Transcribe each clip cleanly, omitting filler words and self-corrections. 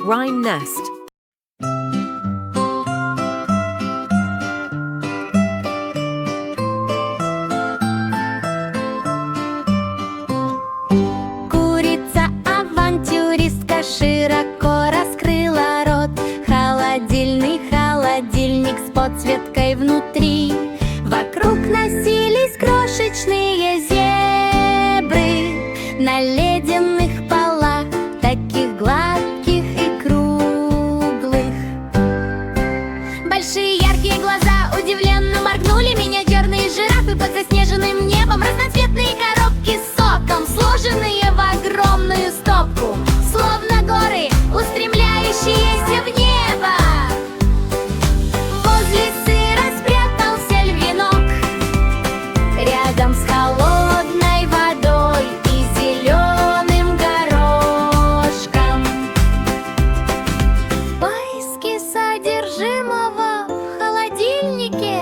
Rhyme Nest. Курица-авантюристка широко раскрыла рот. Холодильный холодильник с подсветкой внутри. Вокруг носились крошечные зебры на ледяных полах, таких гладких и круглых. Большие яркие глаза удивленно моргнули. Миниатюрные жирафы под заснеженным небом. Разноцветные коробки с соком, сложенные в огромную стопку, словно горы, устремляющиеся в небо. Возле сыра спрятался львенок, рядом с холодной водой и зеленым горошком. Поиски содержимого в холодильнике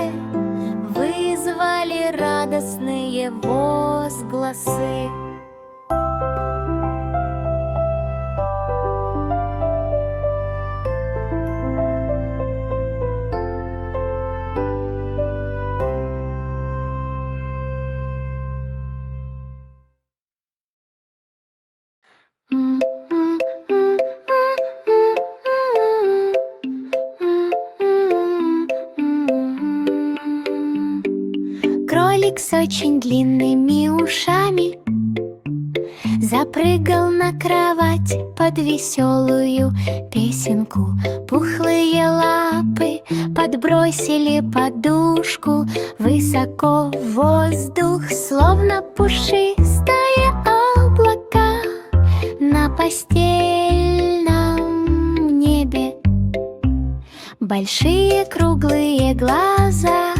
вызвали радостные возгласы. Кролик с очень длинными ушами запрыгал на кровать под веселую песенку. Пухлые лапы подбросили подушку высоко в воздух, словно пушистое облако на постельном небе. Большие круглые глаза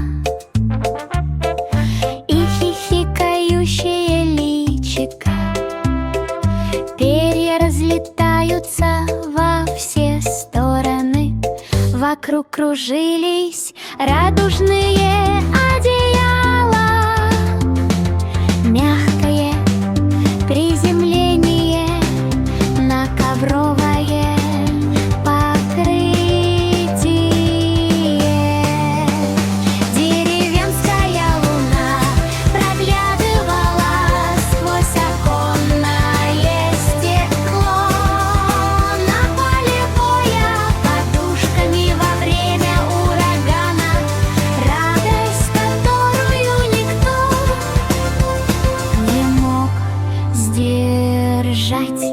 и хихикающее личико. Перья разлетаются во все стороны. Вокруг кружились радужные одеяла. Мягкое приземление на ковровое покрытие. Деревенская луна проглядывала сквозь оконное стекло. На полевое подушками во время урагана, радость, которую никто не мог сдержать.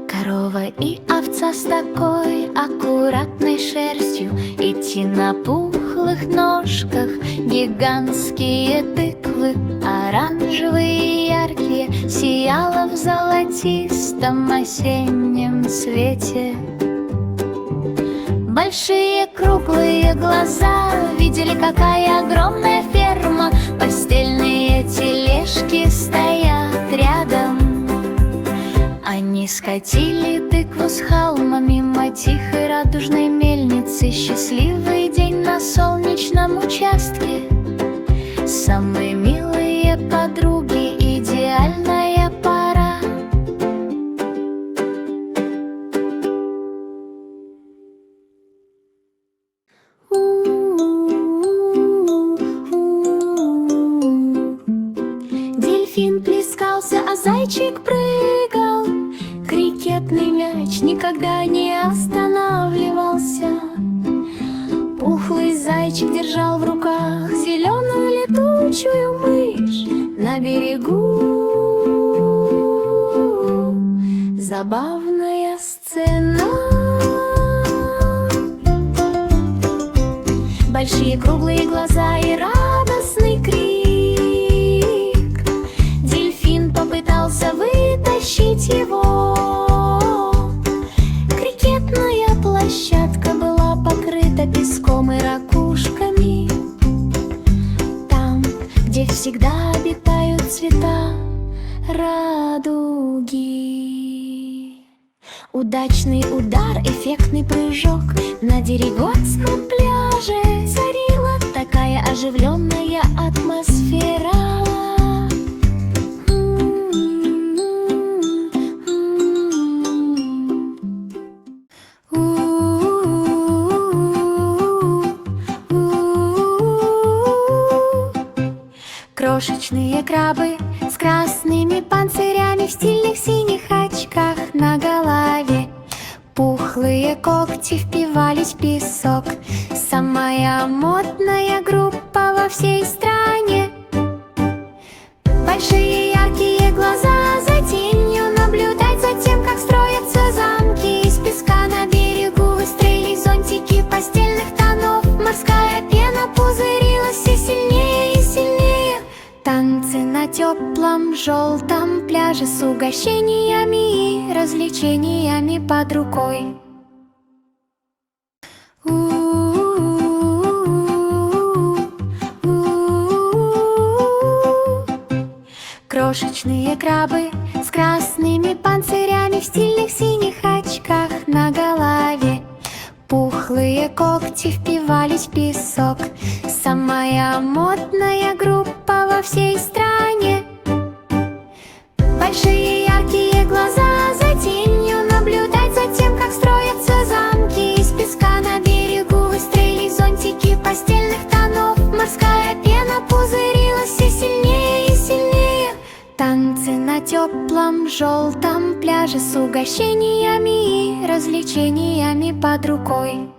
Корова и овца с такой аккуратной шерстью, идти на пухлых ножках, гигантские тыквы, оранжевые и яркие, сияло в золотистом осеннем свете. Большие круглые глаза видели, какая огромная ферма. Постельные тележки стоят рядом. Они скатили тыкву с холма мимо тихой радужной мельницы. Счастливый день на солнечном участке. Самые милые подруги, идеальная пара. Дельфин плескался, а зайчик прыгал. Крикетный мяч никогда не останавливался. Пухлый зайчик держал в руках зеленую летучую мышь на берегу. Забавная сцена. Большие круглые глаза и радостный крик. Дельфин попытался вытащить его. Крикетная площадка была покрыта песком и ракушками. Там, где всегда обитают цвета радуги. Удачный удар, эффектный прыжок. На Деревенском пляже царила такая оживленная атмосфера. Крошечные крабы с красными панцирями в стильных синих очках на голове. Пухлые когти впивались в песок. Самая модная группа во всей стране. Большие яркие глаза за тенью наблюдать за тем, как строятся замки. Из песка на берегу выстроились зонтики пастельных тонов. Морская пена пузырилась все сильнее и сильнее. Танцы на теплом желтом пляже с угощениями и развлечениями под рукой. Крошечные крабы с красными панцирями в стильных синих очках на голове. Пухлые когти впивались в песок. Самая модная группа во всей стране. Большие яркие глаза за тенью наблюдать за тем, как строятся замки. Из песка на берегу выстроились зонтики пастельных тонов. Морская пена пузырилась все сильнее и сильнее. Танцы на теплом желтом пляже с угощениями и развлечениями под рукой.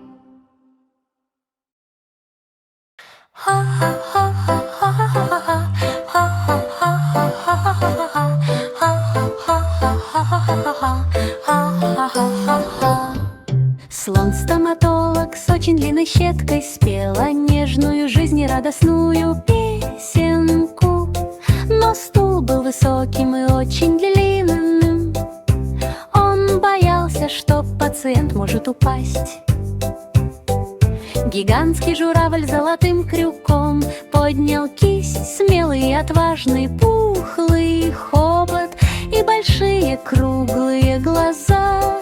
Слон-стоматолог с очень длинной щеткой спела нежную жизнерадостную песенку. Но стул был высоким и очень длинным. Он боялся, что пациент может упасть. Гигантский журавль с золотым крюком поднял кисть, смелый и отважный, пухлый хобот и большие круглые глаза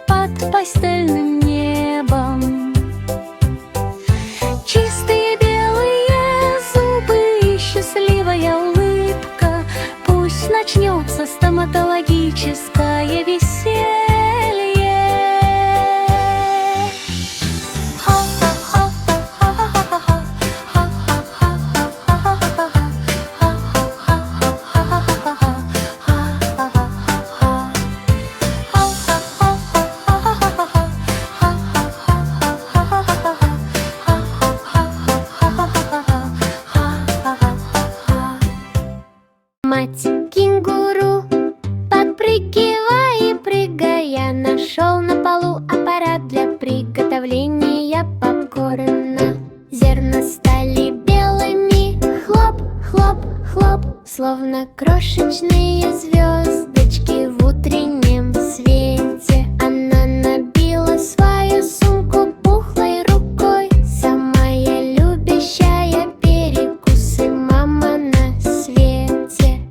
под пастельным небом. Чистые белые зубы и счастливая улыбка. Пусть начнется стоматологическое веселье. Мать кенгуру, подпрыгивая и прыгая, нашел на полу аппарат для приготовления попкорна. Зерна стали белыми, хлоп, хлоп, хлоп, словно крошечные звездочки в утреннем свете. Она набила свою сумку пухлой рукой, самая любящая перекусы мама на свете.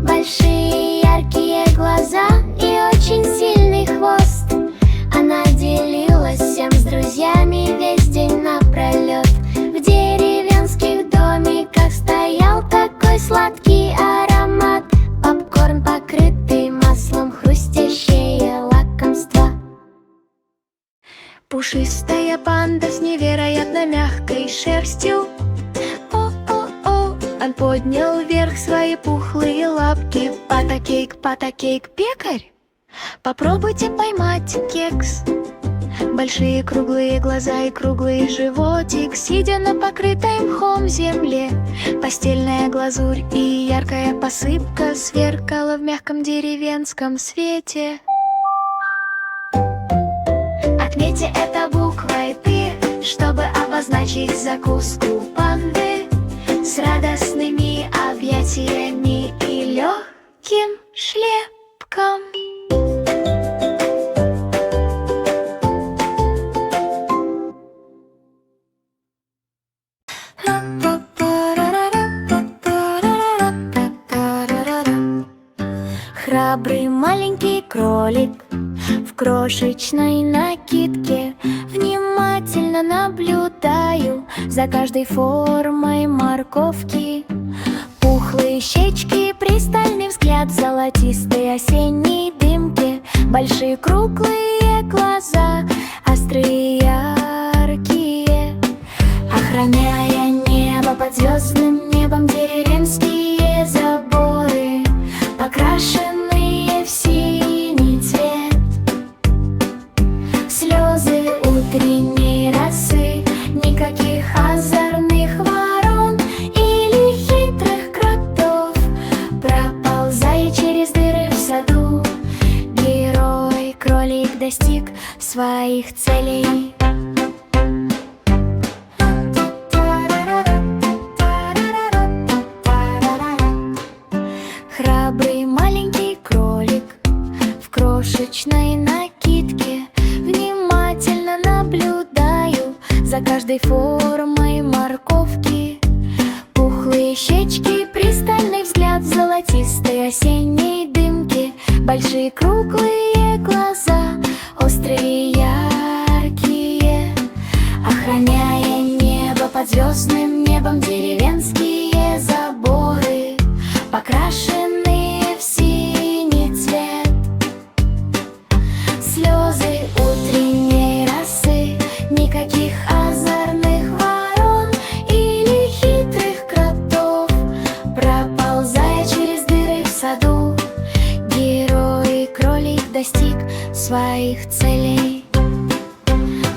Большие яркие глаза и очень сильный хвост. Она делилась всем с друзьями весь день напролет. В деревенских домиках стоял такой сладкий аромат. Попкорн, покрытый маслом, хрустящее лакомство. Пушистая панда с невероятно мягкой шерстью. О-о-о, он поднял вверх свои пухлые лапки. Патакейк, патакейк, пекарь, попробуйте поймать кекс. Большие круглые глаза и круглый животик, сидя на покрытой мхом земле. Постельная глазурь и яркая посыпка сверкала в мягком деревенском свете. Отметьте это буквой «Т», чтобы обозначить закуску панды с радостными объятиями и легким шлепком. Храбрый маленький кролик в крошечной накидке. Внимательно наблюдаю за каждой формой морковки. Пухлые щечки, пристальный взгляд, золотистые осенние дымки. Большие круглые глаза, острые яркие. Охраняя небо под звездным небом, формой морковки. Пухлые щечки, пристальный взгляд, золотистые осенние дымки, большие круглые глаза, острые и яркие. Охраняя небо под звездным небом, деревенские заборы, покрашенные в синий цвет. Слезы утренней росы, никаких озорных ворон или хитрых кротов. Проползая через дыры в саду, герой-кролик достиг своих целей.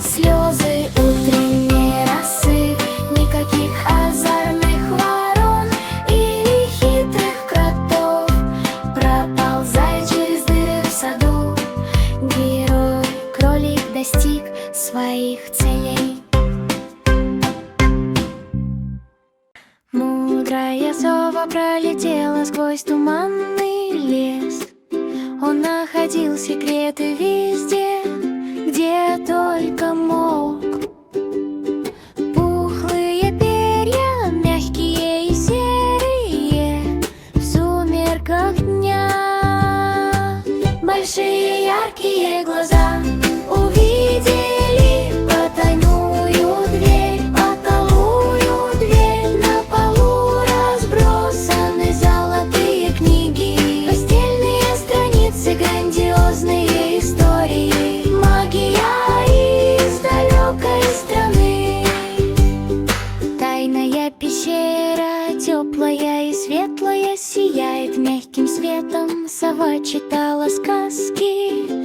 Слезы утренней росы, никаких озорных ворон или хитрых кротов. Проползая через дыры в саду, герой-кролик достиг своих целей. Мудрая сова пролетела сквозь туманный лес. Он находил секреты везде, где только мог. Пухлые перья, мягкие и серые, в сумерках дня. Большие яркие глаза увидели потайную дверь, потайную дверь. На полу разбросаны золотые книги, постельные страницы, грандиозные истории, магия из далекой страны. Тайная пещера, теплая и светлая, сияет мягким светом. Сова читала сказки